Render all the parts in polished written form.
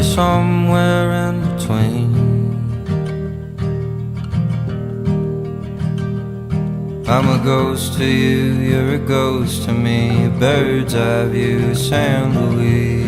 somewhere in between. I'm a ghost to you, you're a ghost to me, a bird's eye view of San Luis.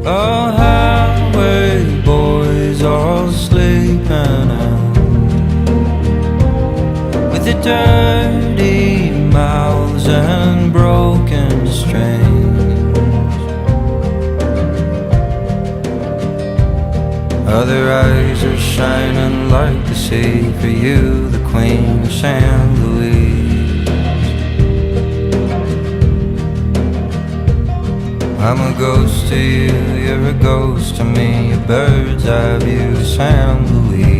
Oh, highway boys all sleeping out with their dirty mouths and broken strings. Other eyes are shining like the sea for you, the queen of San Luis. I'm a ghost to you, you're a ghost to me, a bird's eye view of San Luis.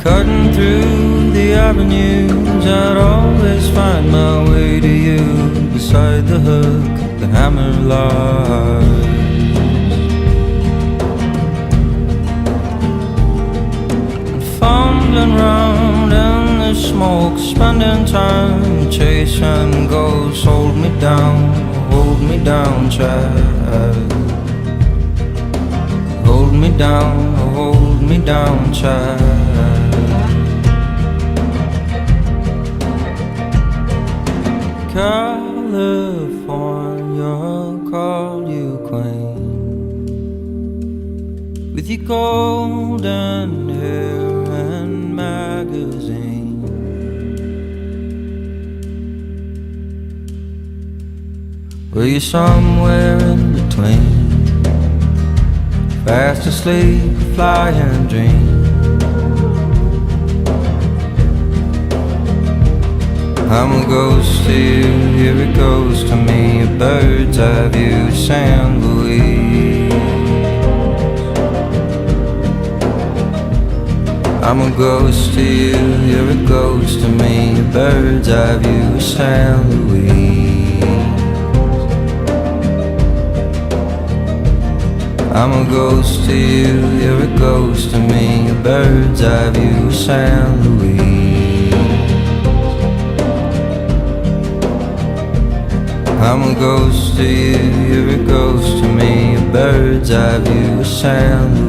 Cutting through the avenues, I'd always find my way to you, beside the hook, the hammer lies. And fumbling round in the smoke, spending time chasing ghosts. Hold me down, child. Hold me down, child. California, call you queen, with your golden hair and magazine. Well, you're somewhere in between, fast asleep, fly and dream. I'm a ghost to you, you're a ghost to me, a bird's eye view of San Luis. I'm a ghost to you, you're a ghost to me, a bird's eye view of San Luis. I'm a ghost to you, you're a ghost to me, a bird's eye view of San Luis. I'm a ghost to you, you're a ghost to me, a bird's eye view of San Luis.